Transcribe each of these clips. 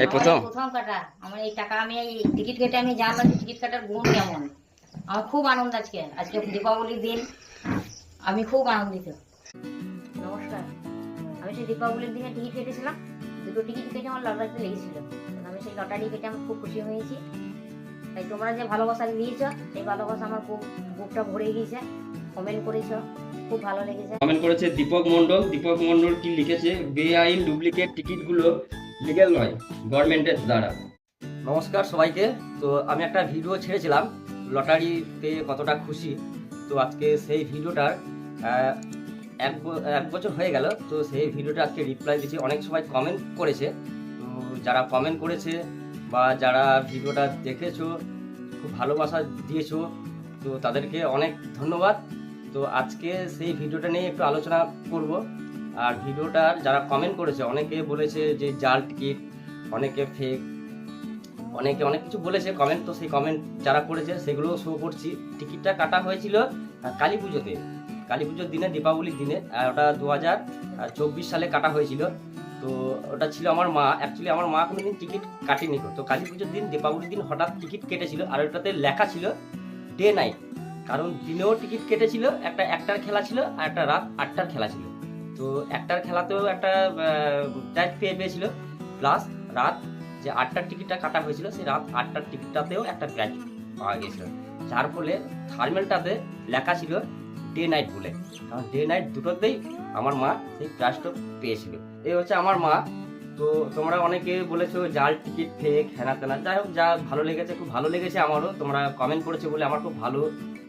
এই আমার প্রথম? প্রথম কাটা। আমার এই টাকা আমি এই টিকিট কেটে আমি জানলাম যে টিকিট কাটার গুণ কেমন। আমার খুব আনন্দ আজকে। আজকে দীপাবলির দিন। আমি খুব আনন্দিত। নমস্কার। আমি সেই দীপাবলির দিনে টিকিট কেটেছিলাম। দুটো টিকিট কেটে আমার লটারিতে লেগেছিল। আমি সেই লটারি কেটে আমি খুব খুশি হয়েছি। তাই তোমরা যে ভালোবাসা দিয়েছ, সেই ভালোবাসা আমার খুব বুকটা ভরে গিয়েছে। কমেন্ট করেছ, খুব ভালো লেগেছে। কমেন্ট করেছে দীপক মণ্ডল। দীপক মণ্ডল কি লিখেছে? বেআইন ডুপ্লিকেট টিকিটগুলো লিগ্যাল নয় গভর্নমেন্টের দ্বারা। নমস্কার সবাইকে। তো আমি একটা ভিডিও ছেড়েছিলাম লটারি পেয়ে কতটা খুশি। তো আজকে সেই ভিডিওটার এক বছর হয়ে গেল। তো সেই ভিডিওটা আজকে রিপ্লাই দিয়েছি। অনেক সবাই কমেন্ট করেছে। তো যারা কমেন্ট করেছে বা যারা ভিডিওটা দেখেছো, খুব ভালোবাসা দিয়েছো, তো তাদেরকে অনেক ধন্যবাদ। তো আজকে সেই ভিডিওটা নিয়ে একটু আলোচনা করব। আর ভিডিওটার যারা কমেন্ট করেছে, অনেকে বলেছে যে জাল টিকিট, অনেকে ফেক, অনেকে অনেক কিছু বলেছে কমেন্ট। তো সেই কমেন্ট যারা করেছে সেগুলো শো করছি। টিকিটটা কাটা হয়েছিল কালী পুজোতে, কালী পুজোর দিনে, দীপাবলির দিনে। আর ওটা 2024 সালে কাটা হয়েছিল। তো ওটা ছিল আমার মা। অ্যাকচুয়ালি আমার মা কোনোদিন টিকিট কাটেনি। তো কালী পুজোর দিন, দীপাবলির দিন হঠাৎ টিকিট কেটেছিল। আর ওটাতে লেখা ছিল ডে নাইট। কারণ দিনেও টিকিট কেটেছিল, একটা 1টার খেলা ছিল আর একটা রাত 8টার খেলা ছিল। তো 1টার খেলাতেও একটা প্রাইজ পেয়েছিল, প্লাস রাত যে 8টার টিকিটটা কাটা হয়েছিল, সেই রাত 8টার টিকিটটাতেও একটা প্রাইজ পাওয়া গিয়েছিল। যার ফলে থার্মেলটাতে লেখা ছিল ডে নাইট বলে। কারণ ডে নাইট দুটোতেই আমার মা সেই প্রাইজটা পেয়েছিল। এই হচ্ছে আমার মা। তো তোমরা অনেকে বলেছো জাল টিকিট, ফেক, হেনা তেনা। যাই হোক, যা ভালো লেগেছে, খুব ভালো লেগেছে আমারও। তোমরা কমেন্ট করেছো বলে আমার খুব ভালো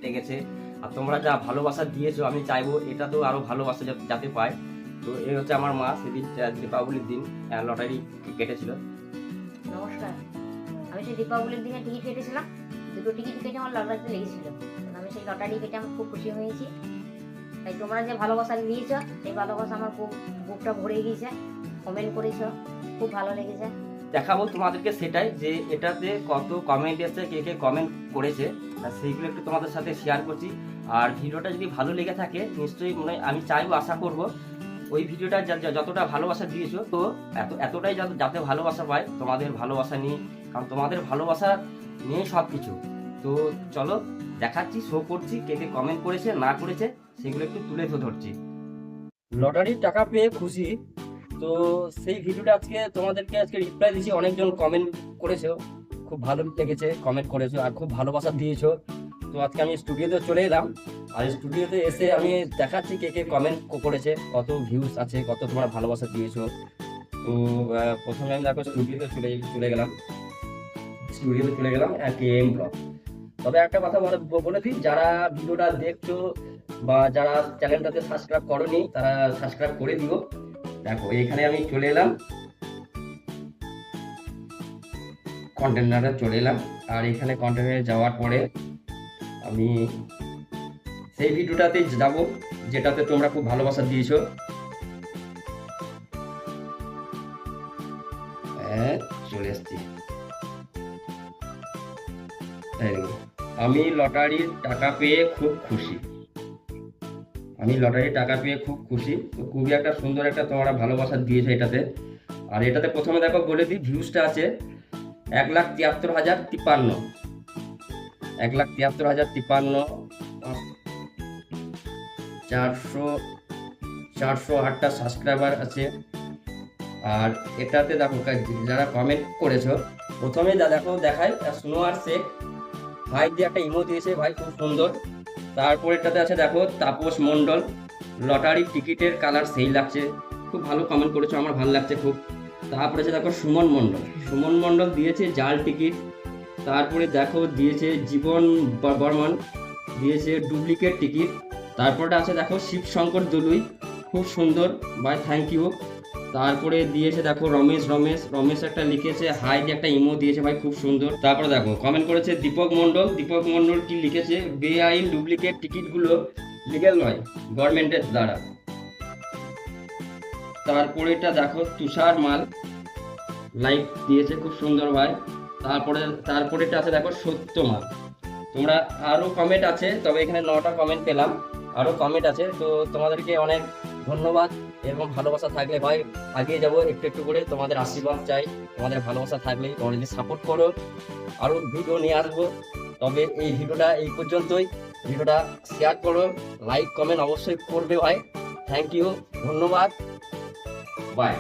লেগেছে। আর তোমরা যা ভালোবাসা দিয়েছো, আমি চাইবো এটা তো আরো ভালোবাসা যাতে পায়। তো এই হচ্ছে আমার মা সেদিন দীপাবলির দিন লটারি কেটেছিল। নমস্কার। আমি সেই দীপাবলির দিনে টিকিট কেটেছিলাম। দুটো টিকিট কেটে আমার লটারিতে লেগেছিল। আমি সেই লটারি কেটে আমি খুব খুশি হয়েছি। তাই তোমরা যে ভালোবাসা দিয়েছ, সেই ভালোবাসা আমার খুব বুকটা ভরে গিয়েছে। কমেন্ট করেছ, খুব ভালো লেগেছে। দেখাবো তোমাদেরকে সেটাই, যে এটাতে কত কমেন্ট এসেছে, কে কে কমেন্ট করেছে, আর সেইগুলো একটু তোমাদের সাথে শেয়ার করছি। আর ভিডিওটা যদি ভালো লেগে থাকে, নিশ্চয়ই আমি চাইবো, আশা করব ওই ভিডিওটা যতটা ভালোবাসা দিয়েছো, তো এতটাই যাতে ভালোবাসা পায় তোমাদের ভালোবাসা নিয়ে। কারণ তোমাদের ভালোবাসা নিয়ে সব কিছু। তো চলো দেখাচ্ছি, শো করছি কে কে কমেন্ট করেছে না করেছে, সেগুলো একটু তুলে ধরছি। লটারির টাকা পেয়ে খুশি। তো সেই ভিডিওটা তোমাদেরকে আজকে রিপ্লাই দিয়েছি। অনেকজন কমেন্ট করেছো, খুব ভালো লেগেছে, কমেন্ট করেছো আর খুব ভালোবাসা দিয়েছো। তো আজকে আমি স্টুডিওতে চলে এলাম। আর স্টুডিওতে এসে আমি দেখাচ্ছি কে কে কমেন্ট করেছে, কত ভিউজ আছে, কত তোমরা ভালোবাসা দিয়েছো। তো প্রথমে আমি দেখো স্টুডিওতে চলে গেলাম। KM blog. তবে একটা কথা বলে দিই, যারা ভিডিওটা দেখছো বা যারা চ্যানেলটাতে সাবস্ক্রাইব করোনি, তারা সাবস্ক্রাইব করে দিও। দেখো এখানে আমি চলে এলাম, কন্টেনারে চলে এলাম। আর এখানে কন্টেনারে যাওয়ার পরে আমি সেই ভিডিওটাতে যাব যেটাতে তোমরা খুব ভালোবাসা দিয়েছো। চলে এসছি। আমি লটারির টাকা পেয়ে খুব খুশি। তো খুবই একটা সুন্দর একটা তোমরা ভালোবাসা দিয়েছো এটাতে। আর এটাতে প্রথমে দেখো বলে দিই, ভিউজটা আছে 1,73,053। 1,73,053, 408টা সাবস্ক্রাইবার আছে। আর এটাতে দেখো যারা কমেন্ট করেছো, প্রথমে দেখো দেখায় স্নো আর শেখ ভাই দিয়ে একটা ইমো দিয়েছে, ভাই খুব সুন্দর। তারপর এটাতে আছে দেখো তাপস মণ্ডল, লটারি টিকিটের কালার সেই লাগছে। খুব ভালো কমেন্ট করেছো, আমার ভালো লাগছে খুব। তারপরে আছে দেখো সুমন মণ্ডল দিয়েছে জাল টিকিট। তারপরে দেখো দিয়েছে জীবন বর্মন, দিয়েছে ডুপ্লিকেট টিকিট। তারপরে আছে দেখো শিবশঙ্কর দলুই, খুব সুন্দর ভাই, থ্যাংক ইউ। তারপরে দিয়েছে দেখো রমেশ একটা লিখেছে হাই দিয়ে একটা ইমো দিয়েছে, ভাই খুব সুন্দর। তারপরে দেখো কমেন্ট করেছে দীপক মণ্ডল কি লিখেছে? বেআইন ডুপ্লিকেট টিকিটগুলো লিগ্যাল নয় গভর্নমেন্টের দ্বারা। তারপরে এটা দেখো তুষার মাল লাইক দিয়েছে, খুব সুন্দর ভাই। তারপরে এটা আছে দেখো সত্যমাল। তোমরা আরো কমেন্ট আছে, তবে এখানে 9টা কমেন্ট পেলাম, আরো কমেন্ট আছে। তো তোমাদেরকে অনেক ধন্যবাদ। এরকম ভালোবাসা থাকলে ভাই এগিয়ে যাবো একটু একটু করে। তোমাদের আশীর্বাদ চাই, তোমাদের ভালোবাসা থাকলে, তোমরা যদি সাপোর্ট করো আরো ভিডিও নিয়ে আসবো। তবে এই ভিডিওটা এই পর্যন্তই। ভিডিওটা শেয়ার করো, লাইক কমেন্ট অবশ্যই করবে ভাই। থ্যাংক ইউ, ধন্যবাদ, বাই।